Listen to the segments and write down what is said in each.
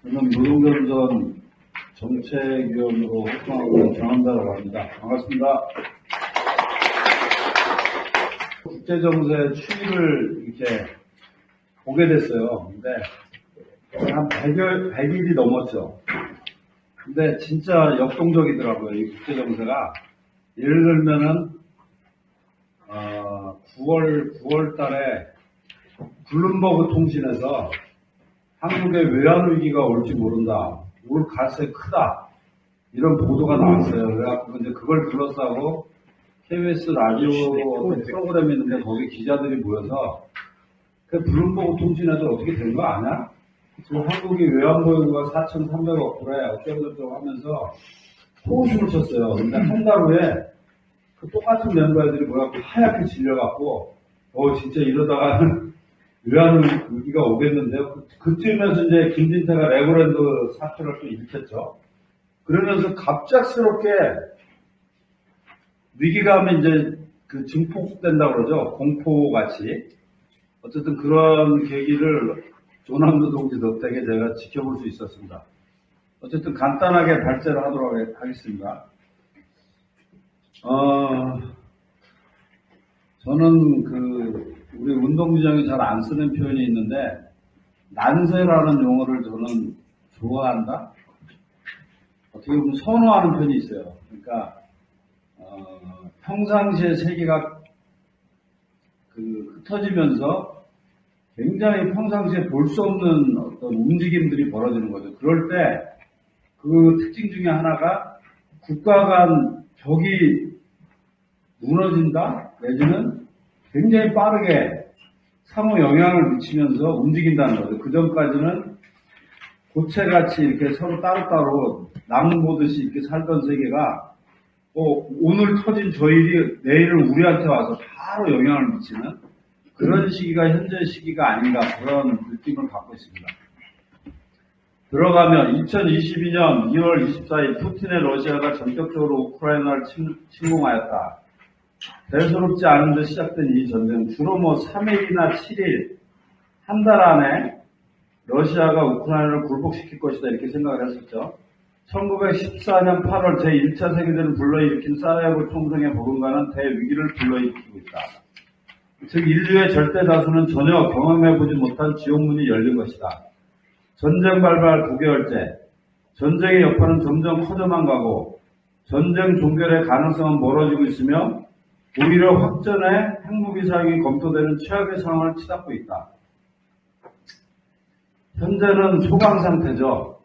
저는 노동전선 정책위원으로 활동하고 있는 정한다라고 합니다. 반갑습니다. 국제정세 추이를 이렇게 보게 됐어요. 근데 한 100일이 넘었죠. 근데 진짜 역동적이더라고요. 이 국제정세가. 예를 들면은 9월 달에 블룸버그 통신에서 한국에 외환위기가 올지 모른다. 올 가능성이 크다. 이런 보도가 나왔어요. 그래갖고 이제 그걸 둘러싸고 KBS 라디오 프로그램이 있는데 거기 기자들이 모여서 그 블룸버그 통신에서 어떻게 된 거 아냐? 지금 한국이 외환보유고가 4,300억 불에 어쩌고저쩌고 하면서 호흡을 쳤어요. 근데 한 달 후에 그 똑같은 멤버들이 뭐라고 하얗게 질려갖고 진짜 이러다가는 외환위기가 오겠는데요. 그쯤에서 이제 김진태가 레고랜드 사태를 또 일으켰죠. 그러면서 갑작스럽게 위기가 하면 이제 그 증폭된다고 그러죠. 공포같이. 어쨌든 그런 계기를 조남도 동지 덕택에 제가 지켜볼 수 있었습니다. 어쨌든 간단하게 발제를 하도록 하겠습니다. 저는 우리 운동부장이 잘 안 쓰는 표현이 있는데, 난세라는 용어를 저는 좋아한다? 어떻게 보면 선호하는 편이 있어요. 그러니까, 평상시에 세계가 흩어지면서 굉장히 평상시에 볼 수 없는 어떤 움직임들이 벌어지는 거죠. 그럴 때 그 특징 중에 하나가 국가 간 벽이 무너진다? 내지는 굉장히 빠르게 상호 영향을 미치면서 움직인다는 거죠. 그 전까지는 고체같이 이렇게 서로 따로따로 나무 보듯이 이렇게 살던 세계가 오늘 터진 저 일이 내일은 우리한테 와서 바로 영향을 미치는 그런 시기가 현재 시기가 아닌가 그런 느낌을 갖고 있습니다. 들어가면 2022년 2월 24일 푸틴의 러시아가 전격적으로 우크라이나를 침공하였다. 대수롭지 않은 데 시작된 이 전쟁 주로 3일이나 7일 한 달 안에 러시아가 우크라이나를 굴복시킬 것이다 이렇게 생각을 했었죠. 1914년 8월 제1차 세계대전을 불러일으킨 사라예보 총성의 복음과는 대위기를 불러일으키고 있다. 즉 인류의 절대 다수는 전혀 경험해보지 못한 지옥문이 열린 것이다. 전쟁 발발 9개월째, 전쟁의 여파는 점점 커져만 가고 전쟁 종결의 가능성은 멀어지고 있으며 오히려 확전의 핵무기 사용이 검토되는 최악의 상황을 치닫고 있다. 현재는 소강 상태죠.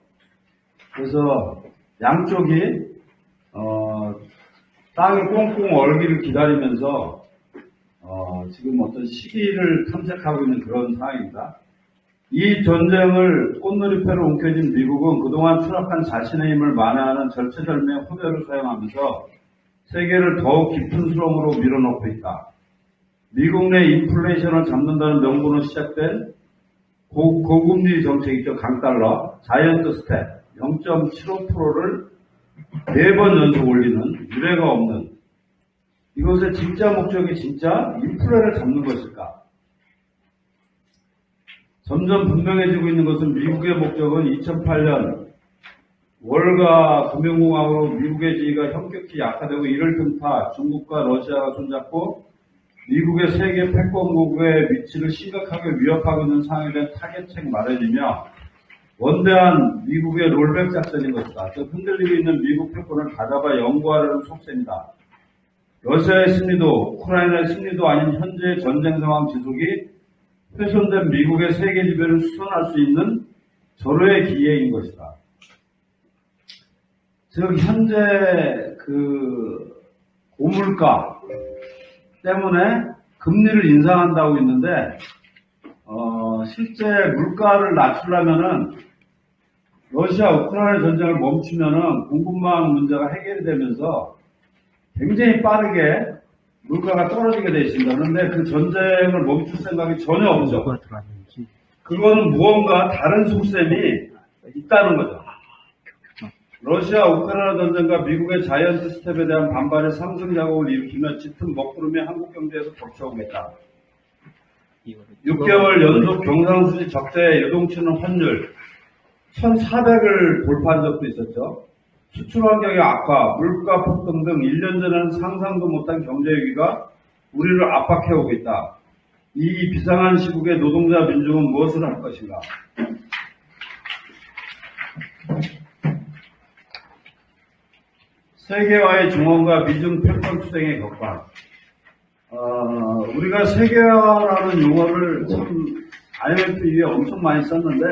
그래서 양쪽이 땅이 꽁꽁 얼기를 기다리면서 지금 어떤 시기를 탐색하고 있는 그런 상황입니다. 이 전쟁을 꽃놀이패로 움켜쥔 미국은 그동안 추락한 자신의 힘을 만회하는 절체절명의 호대를 사용하면서 세계를 더욱 깊은 수렁으로 밀어넣고 있다. 미국 내 인플레이션을 잡는다는 명분으로 시작된 고금리 정책이죠. 강달러, 자이언트 스텝 0.75%를 4번 연속 올리는 유례가 없는 이것의 진짜 목적이 진짜 인플레를 잡는 것일까? 점점 분명해지고 있는 것은 미국의 목적은 2008년 월가 금융공황으로 미국의 지위가 현격히 약화되고 이를 틈타 중국과 러시아가 손잡고 미국의 세계 패권국의 위치를 심각하게 위협하고 있는 상황에 대한 타겟책 마련이며 원대한 미국의 롤백 작전인 것이다. 즉 흔들리고 있는 미국 패권을 다잡아 연구하려는 속셈이다. 러시아의 승리도 우크라이나의 승리도 아닌 현재의 전쟁 상황 지속이 훼손된 미국의 세계 지배를 수선할 수 있는 절호의 기회인 것이다. 즉 현재 고물가 때문에 금리를 인상한다고 있는데 실제 물가를 낮추려면은 러시아 우크라이나 전쟁을 멈추면은 공급망 문제가 해결이 되면서 굉장히 빠르게 물가가 떨어지게 되어 있습니다. 그런데 그 전쟁을 멈출 생각이 전혀 없죠. 그거는 무언가 다른 속셈이 있다는 거죠. 러시아 우크라이나 전쟁과 미국의 자이언트 스텝에 대한 반발의 상승 작업을 일으키며 짙은 먹구름이 한국 경제에서 덮쳐오고 있다. 6개월 연속 경상수지 적자에 요동치는 환율, 1,400을 돌파한 적도 있었죠. 수출 환경의 악화, 물가 폭등 등 1년 전에는 상상도 못한 경제 위기가 우리를 압박해오고 있다. 이 비상한 시국에 노동자 민중은 무엇을 할 것인가? 세계화의 중원과 미중 패권 투쟁의 격반. 우리가 세계화라는 용어를 참 IMF 이후에 엄청 많이 썼는데,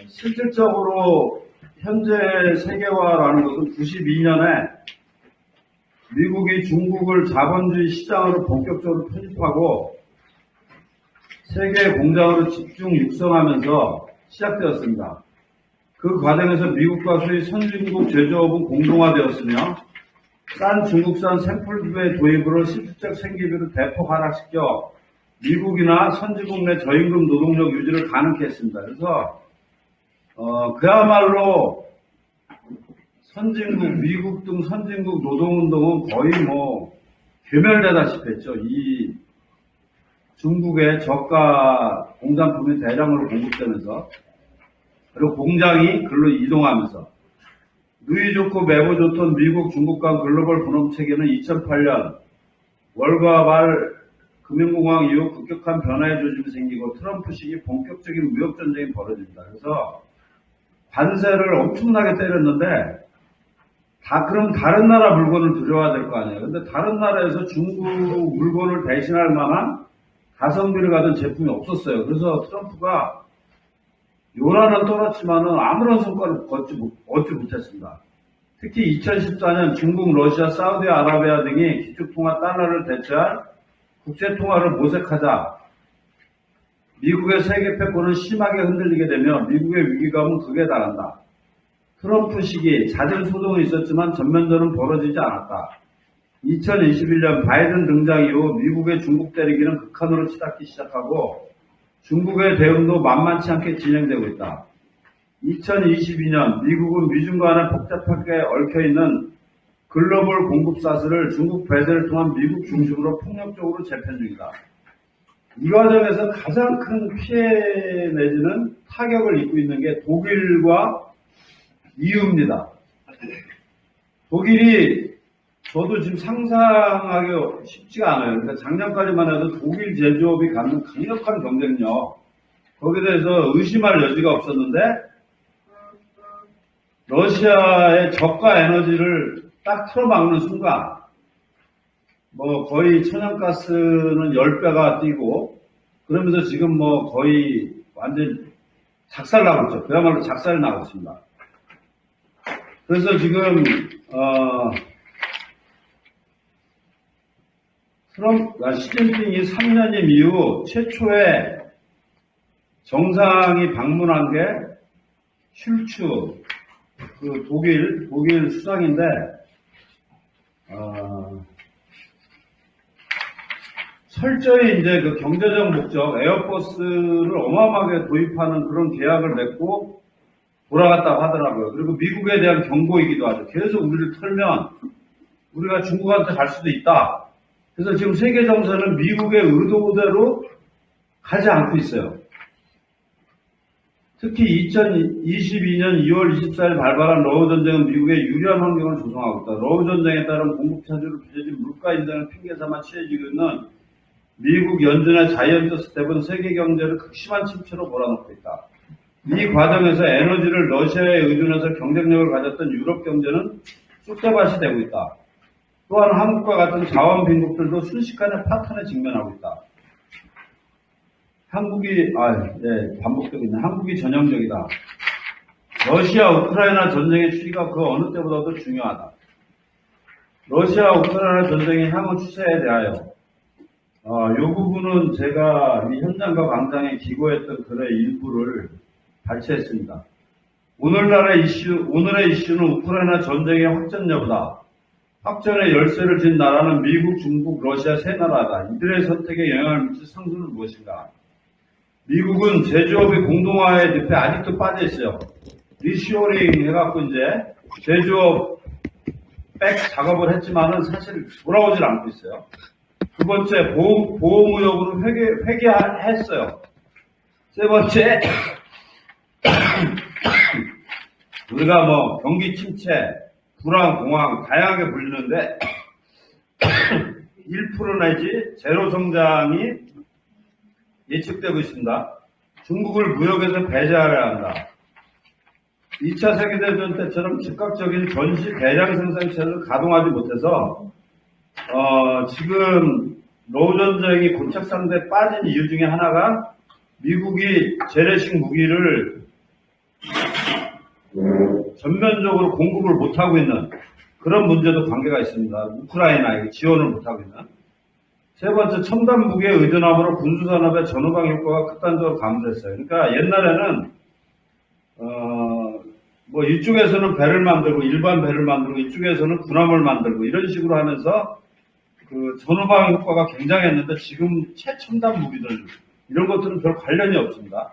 실질적으로 현재 세계화라는 것은 92년에 미국이 중국을 자본주의 시장으로 본격적으로 편입하고 세계 공장으로 집중 육성하면서 시작되었습니다. 그 과정에서 미국과 소위 선진국 제조업은 공동화되었으며 싼 중국산 샘플부의 도입으로 실질적 생계비를 대폭 하락시켜 미국이나 선진국 내 저임금 노동력 유지를 가능케 했습니다. 그래서 그야말로 선진국, 미국 등 선진국 노동운동은 거의 괴멸되다시피 했죠. 이 중국의 저가 공산품이 대량으로 공급되면서, 그리고 공장이 글로 이동하면서, 누이 좋고 매부 좋던 미국, 중국 간 글로벌 분업 체계는 2008년 월가 말 금융공황 이후 급격한 변화의 조짐이 생기고 트럼프 시기 본격적인 무역전쟁이 벌어집니다. 그래서 관세를 엄청나게 때렸는데, 그럼 다른 나라 물건을 들여와야 될 거 아니에요. 근데 다른 나라에서 중국 물건을 대신할 만한 가성비를 가진 제품이 없었어요. 그래서 트럼프가 요란은 떨었지만은 아무런 성과를 얻지 못했습니다. 특히 2014년 중국, 러시아, 사우디아라비아 등이 기축통화 달러를 대체할 국제통화를 모색하자 미국의 세계 패권은 심하게 흔들리게 되며 미국의 위기감은 극에 달한다. 트럼프 시기 잦은 소동은 있었지만 전면전은 벌어지지 않았다. 2021년 바이든 등장 이후 미국의 중국 때리기는 극한으로 치닫기 시작하고 중국의 대응도 만만치 않게 진행되고 있다. 2022년 미국은 미중 간에 복잡하게 얽혀있는 글로벌 공급 사슬을 중국 배제를 통한 미국 중심으로 폭력적으로 재편 중이다. 이 과정에서 가장 큰 피해 내지는 타격을 입고 있는 게 독일과 EU입니다. 독일이 저도 지금 상상하기 쉽지가 않아요. 그러니까 작년까지만 해도 독일 제조업이 갖는 강력한 경쟁력, 거기에 대해서 의심할 여지가 없었는데 러시아의 저가 에너지를 딱 틀어막는 순간 거의 천연가스는 10배가 뛰고 그러면서 지금 거의 완전 작살나고 있죠. 그야말로 작살이 나고 있습니다. 그래서 지금 시진핑이 3년임 이후 최초의 정상이 방문한 게 슐츠, 그 독일 수상인데, 철저히 이제 그 경제적 목적, 에어버스를 어마어마하게 도입하는 그런 계약을 맺고 돌아갔다고 하더라고요. 그리고 미국에 대한 경고이기도 하죠. 계속 우리를 털면 우리가 중국한테 갈 수도 있다. 그래서 지금 세계 정세는 미국의 의도대로 가지 않고 있어요. 특히 2022년 2월 24일 발발한 러우 전쟁은 미국의 유리한 환경을 조성하고 있다. 러우 전쟁에 따른 공급 차질로 빚어진 물가 인상을 핑계 삼아 취해지고 있는 미국 연준의 자이언트 스텝은 세계 경제를 극심한 침체로 몰아넣고 있다. 이 과정에서 에너지를 러시아에 의존해서 경쟁력을 가졌던 유럽 경제는 쑥대밭이 되고 있다. 또한 한국과 같은 자원 빈국들도 순식간에 파탄에 직면하고 있다. 반복되고 한국이 전형적이다. 러시아 우크라이나 전쟁의 추이가 그 어느 때보다도 중요하다. 러시아 우크라이나 전쟁의 향후 추세에 대하여 이 부분은 제가 이 현장과 광장에 기고했던 글의 일부를 발췌했습니다. 오늘의 이슈는 우크라이나 전쟁의 확전 여부다. 확전의 열쇠를 쥔 나라는 미국, 중국, 러시아 세 나라다. 이들의 선택에 영향을 미칠 상수는 무엇인가? 미국은 제조업의 공동화의 늪에 아직도 빠져 있어요. 리쇼링 해갖고 이제 제조업 백 작업을 했지만은 사실 돌아오질 않고 있어요. 두 번째, 보호무역으로 회귀했어요. 세 번째, 우리가 뭐 경기 침체, 불황, 공황 다양하게 불리는데 1% 내지 제로 성장이 예측되고 있습니다. 중국을 무역에서 배제하려 한다. 2차 세계대전 때처럼 즉각적인 전시 대량 생산 체를 가동하지 못해서 지금 노전쟁이 고착 상태에 빠진 이유 중에 하나가 미국이 재래식 무기를 전면적으로 공급을 못하고 있는 그런 문제도 관계가 있습니다. 우크라이나에 지원을 못하고 있는. 세 번째, 첨단 무기에 의존함으로 군수산업의 전후방 효과가 극단적으로 감소했어요. 그러니까 옛날에는 뭐 이쪽에서는 배를 만들고 일반 배를 만들고 이쪽에서는 군함을 만들고 이런 식으로 하면서 그 전후방 효과가 굉장했는데 지금 최첨단 무기들 이런 것들은 별 관련이 없습니다.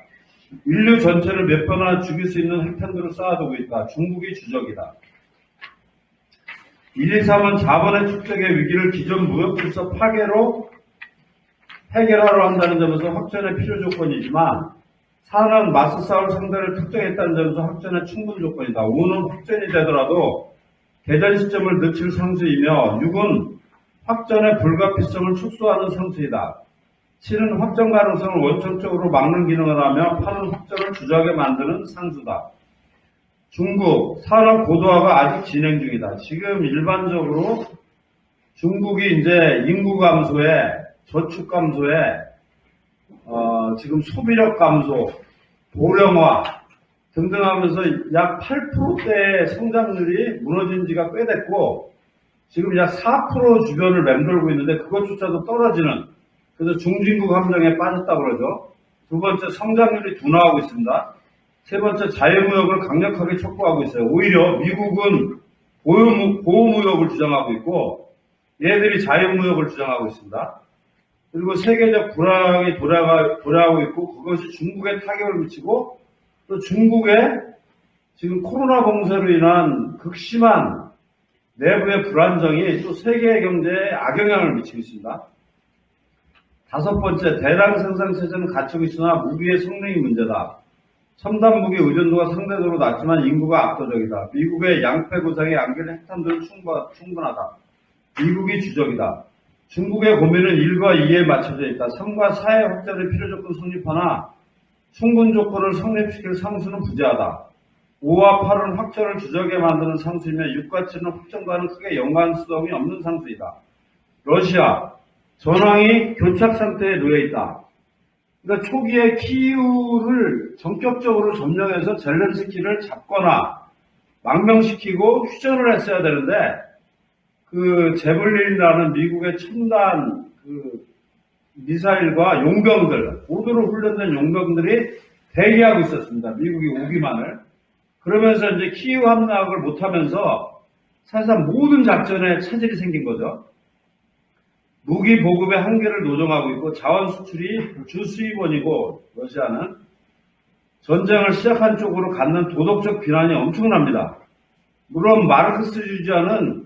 인류 전체를 몇 번이나 죽일 수 있는 핵탄두를 쌓아두고 있다. 중국이 주적이다. 1, 2, 3은 자본의 축적의 위기를 기존 무역 질서 파괴로 해결하려 한다는 점에서 확전의 필요 조건이지만 4는 맞서 싸울 상대를 특정했다는 점에서 확전의 충분 조건이다. 5는 확전이 되더라도 개전 시점을 늦출 상수이며 6은 확전의 불가피성을 축소하는 상수이다. 7은 확전 가능성을 원천적으로 막는 기능을 하며 8은 확전을 주저하게 만드는 상수다. 중국 산업 고도화가 아직 진행 중이다. 지금 일반적으로 중국이 이제 인구 감소에 저축 감소에 지금 소비력 감소, 고령화 등등 하면서 약 8%대의 성장률이 무너진 지가 꽤 됐고 지금 약 4% 주변을 맴돌고 있는데 그것조차도 떨어지는 그래서 중진국 함정에 빠졌다고 그러죠. 두 번째, 성장률이 둔화하고 있습니다. 세 번째, 자유무역을 강력하게 촉구하고 있어요. 오히려 미국은 보호무역을 주장하고 있고 얘들이 자유무역을 주장하고 있습니다. 그리고 세계적 불황이 도래하고 있고 그것이 중국에 타격을 미치고 또 중국의 지금 코로나 봉쇄로 인한 극심한 내부의 불안정이 또 세계 경제에 악영향을 미치고 있습니다. 다섯 번째, 대량 생산 체제는 갖추고 있으나 무기의 성능이 문제다. 첨단 무기 의존도가 상대적으로 낮지만 인구가 압도적이다. 미국의 양패 구상의 양기는 핵탄두는 충분하다. 미국이 주적이다. 중국의 고민은 1과 2에 맞춰져 있다. 3과 4의 확장의 필요조건 성립하나 충분 조건을 성립시킬 상수는 부재하다. 5와 8은 확전을 주저하게 만드는 상수이며 6과 7은 확전과는 크게 연관성이 없는 상수이다. 러시아, 전황이 교착 상태에 놓여 있다. 그러니까 초기에 키이우를 전격적으로 점령해서 젤렌스키를 잡거나 망명시키고 휴전을 했어야 되는데 그 제블린이라는 미국의 첨단 그 미사일과 용병들, 고도로 훈련된 용병들이 대기하고 있었습니다. 미국이 오기만을. 그러면서 이제 키이우 함락을 못하면서 사실상 모든 작전에 차질이 생긴 거죠. 무기 보급의 한계를 노정하고 있고 자원 수출이 주 수입원이고 러시아는 전쟁을 시작한 쪽으로 갖는 도덕적 비난이 엄청납니다. 물론 마르크스주의자는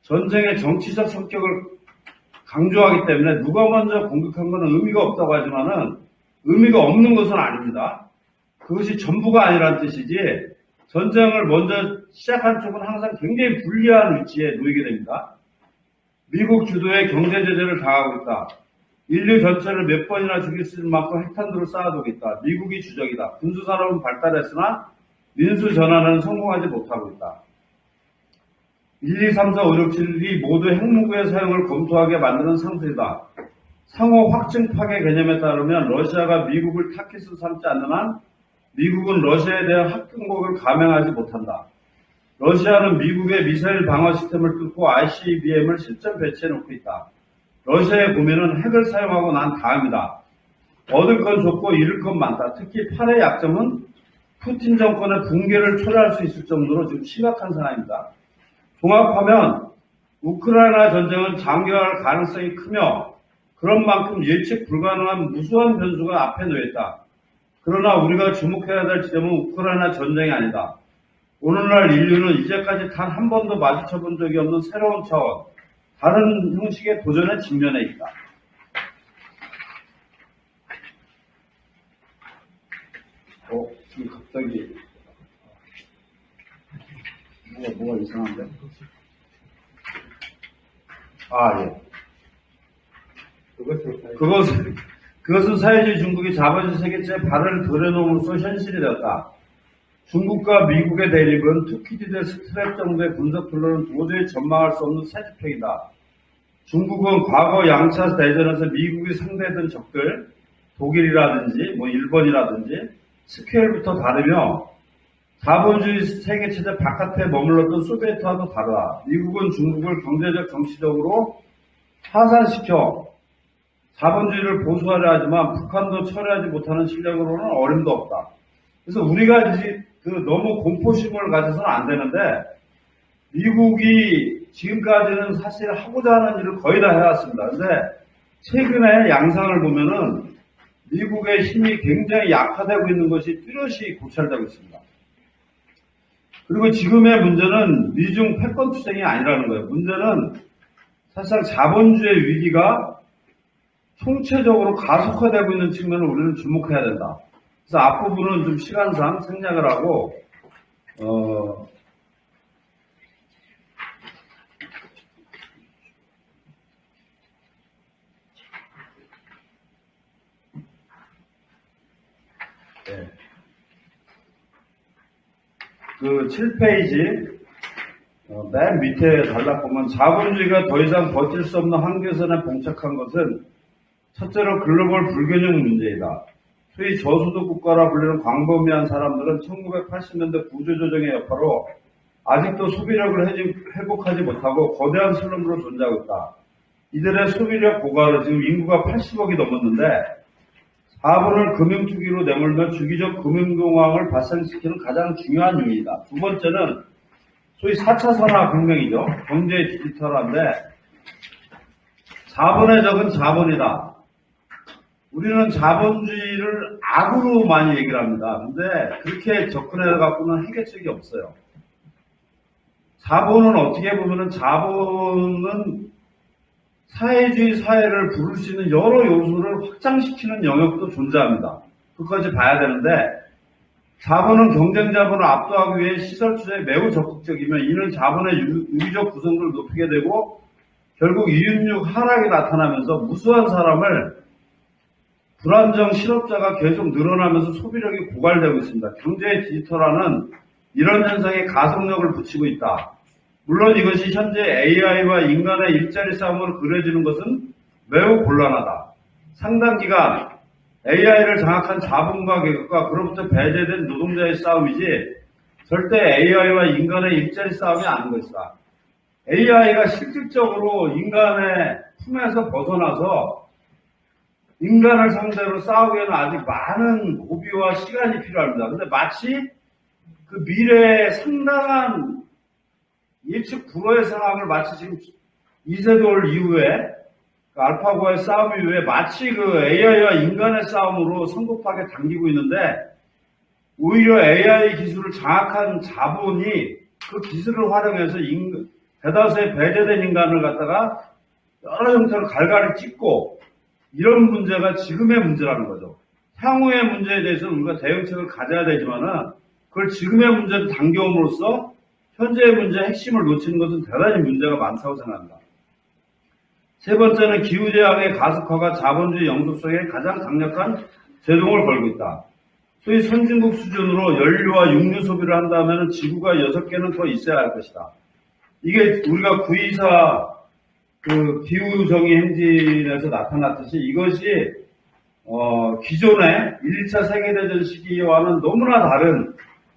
전쟁의 정치적 성격을 강조하기 때문에 누가 먼저 공격한 것은 의미가 없다고 하지만은 의미가 없는 것은 아닙니다. 그것이 전부가 아니란 뜻이지 전쟁을 먼저 시작한 쪽은 항상 굉장히 불리한 위치에 놓이게 됩니다. 미국 주도의 경제 제재를 당하고 있다. 인류 전체를 몇 번이나 죽일 수 있는 만큼 핵탄두를 쌓아두고 있다. 미국이 주적이다. 군수산업은 발달했으나 민수 전환은 성공하지 못하고 있다. 1, 2, 3, 4, 5, 6, 7이 모두 핵무기의 사용을 검토하게 만드는 상태이다. 상호 확증 파괴 개념에 따르면 러시아가 미국을 타깃으로 삼지 않는 한 미국은 러시아에 대한核공격을 감행하지 못한다. 러시아는 미국의 미사일 방어 시스템을 뚫고 ICBM을 실전 배치해놓고 있다. 러시아의 고민은 핵을 사용하고 난 다음이다. 얻을 건 좋고 잃을 건 많다. 특히 8의 약점은 푸틴 정권의 붕괴를 초래할 수 있을 정도로 지금 심각한 상황입니다. 종합하면 우크라이나 전쟁은 장기화할 가능성이 크며 그런 만큼 예측 불가능한 무수한 변수가 앞에 놓여있다. 그러나 우리가 주목해야 될 지점은 우크라이나 전쟁이 아니다. 오늘날 인류는 이제까지 단 한 번도 마주쳐본 적이 없는 새로운 차원, 다른 형식의 도전에 직면해 있다. 지금 갑자기 뭐가 이상한데? 아, 예. 그것은 사회주의 중국이 자본주의 세계체에 발을 들여놓음으로써 현실이 되었다. 중국과 미국의 대립은 투키디드 스트랩 정도의 분석들로는 도저히 전망할 수 없는 새집행이다. 중국은 과거 양차 대전에서 미국이 상대했던 적들, 독일이라든지 일본이라든지 스케일부터 다르며 자본주의 세계체제 바깥에 머물렀던 소비에트와도 다르다. 미국은 중국을 경제적, 정치적으로 파산시켜 자본주의를 보수하려 하지만 북한도 철회하지 못하는 실력으로는 어림도 없다. 그래서 우리가 이제 너무 공포심을 가져서는 안 되는데, 미국이 지금까지는 사실 하고자 하는 일을 거의 다 해왔습니다. 근데 최근에 양상을 보면은 미국의 힘이 굉장히 약화되고 있는 것이 뚜렷이 고찰되고 있습니다. 그리고 지금의 문제는 미중 패권 투쟁이 아니라는 거예요. 문제는 사실상 자본주의 위기가 총체적으로 가속화되고 있는 측면을 우리는 주목해야 된다. 그래서 앞부분은 좀 시간상 생략을 하고, 네. 그 7페이지 맨 밑에 단락보면 자본주의가 더 이상 버틸 수 없는 한계선에 봉착한 것은 첫째로 글로벌 불균형 문제이다. 소위 저소득 국가라 불리는 광범위한 사람들은 1980년대 구조조정의 여파로 아직도 소비력을 회복하지 못하고 거대한 슬럼으로 존재하고 있다. 이들의 소비력 고갈은 지금 인구가 80억이 넘었는데 자본을 금융투기로 내몰며 주기적 금융공황을 발생시키는 가장 중요한 요인이다. 두 번째는 소위 4차 산업혁명이죠. 경제 디지털화인데 자본의 적은 자본이다. 우리는 자본주의를 악으로 많이 얘기를 합니다. 근데 그렇게 접근해갖고는 해결책이 없어요. 자본은 어떻게 보면은 자본은 사회주의 사회를 부를 수 있는 여러 요소를 확장시키는 영역도 존재합니다. 그것까지 봐야 되는데 자본은 경쟁자본을 압도하기 위해 시설 투자에 매우 적극적이며 이는 자본의 유기적 구성도를 높이게 되고 결국 이윤율 하락이 나타나면서 무수한 사람을 불안정 실업자가 계속 늘어나면서 소비력이 고갈되고 있습니다. 경제의 디지털화는 이런 현상에 가속력을 붙이고 있다. 물론 이것이 현재 AI와 인간의 일자리 싸움으로 그려지는 것은 매우 곤란하다. 상당 기간 AI를 장악한 자본과 계급과 그로부터 배제된 노동자의 싸움이지 절대 AI와 인간의 일자리 싸움이 아닌 것이다. AI가 실질적으로 인간의 품에서 벗어나서 인간을 상대로 싸우기에는 아직 많은 고비와 시간이 필요합니다. 근데 마치 그 미래의 상당한 예측 불허의 상황을 마치 지금 이세돌 이후에 그 알파고의 싸움 이후에 마치 그 AI와 인간의 싸움으로 성급하게 당기고 있는데 오히려 AI 기술을 장악한 자본이 그 기술을 활용해서 대다수의 배제된 인간을 갖다가 여러 형태로 갈갈이 찢고 이런 문제가 지금의 문제라는 거죠. 향후의 문제에 대해서는 우리가 대응책을 가져야 되지만은 그걸 지금의 문제로 당겨옴으로써 현재의 문제의 핵심을 놓치는 것은 대단히 문제가 많다고 생각합니다. 세 번째는 기후재앙의 가속화가 자본주의 영속 속에 가장 강력한 제동을 걸고 있다. 소위 선진국 수준으로 연료와 육류 소비를 한다면 지구가 6개는 더 있어야 할 것이다. 이게 우리가 9.24 그 기후정의 행진에서 나타났듯이 이것이 기존의 1차 세계대전 시기와는 너무나 다른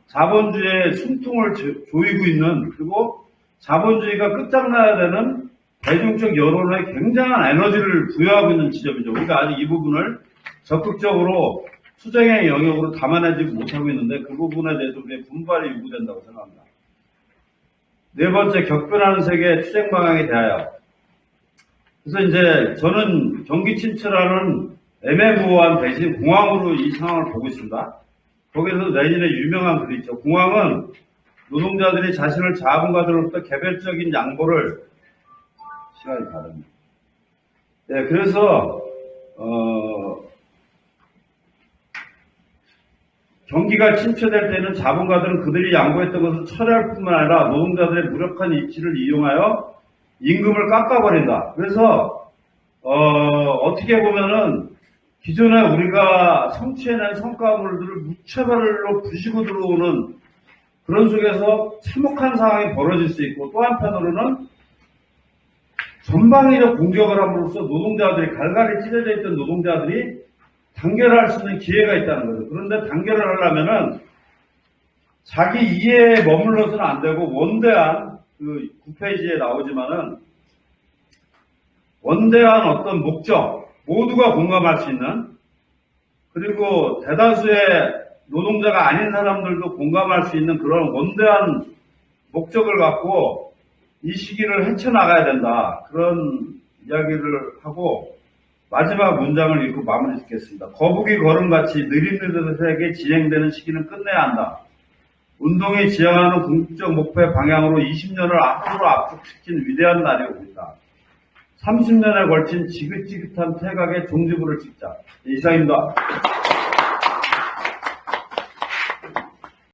자본주의의 숨통을 조이고 있는, 그리고 자본주의가 끝장나야 되는 대중적 여론에 굉장한 에너지를 부여하고 있는 지점이죠. 우리가 아직 이 부분을 적극적으로 투쟁의 영역으로 담아내지 못하고 있는데 그 부분에 대해서 우리의 분발이 요구된다고 생각합니다. 네 번째, 격변하는 세계 투쟁 방향에 대하여. 그래서 이제 저는 경기 침체라는 애매모호한 대신 공황으로 이 상황을 보고 있습니다. 거기에서 레닌의 유명한 글이 있죠. 공황은 노동자들이 자신을 자본가들로부터 개별적인 양보를 시간이 다릅니다. 네, 그래서 경기가 침체될 때는 자본가들은 그들이 양보했던 것을 철회할 뿐만 아니라 노동자들의 무력한 입지를 이용하여 임금을 깎아버린다. 그래서 어떻게 보면은 기존에 우리가 성취해낸 성과물들을 무차별로 부시고 들어오는 그런 속에서 참혹한 상황이 벌어질 수 있고, 또 한편으로는 전방위적 공격을 함으로써 노동자들이, 갈갈이 찢어져 있던 노동자들이 단결할 수 있는 기회가 있다는 거죠. 그런데 단결을 하려면은 자기 이해에 머물러서는 안 되고, 원대한, 그 9페이지에 나오지만은 원대한 어떤 목적, 모두가 공감할 수 있는, 그리고 대다수의 노동자가 아닌 사람들도 공감할 수 있는 그런 원대한 목적을 갖고 이 시기를 헤쳐나가야 된다. 그런 이야기를 하고 마지막 문장을 읽고 마무리 짓겠습니다. 거북이 걸음같이 느릿느릿하게 진행되는 시기는 끝내야 한다. 운동이 지향하는 궁극적 목표의 방향으로 20년을 앞으로 압축시킨 위대한 날이 오고 있다. 30년에 걸친 지긋지긋한 태각의 종지부를 찍자. 이상입니다.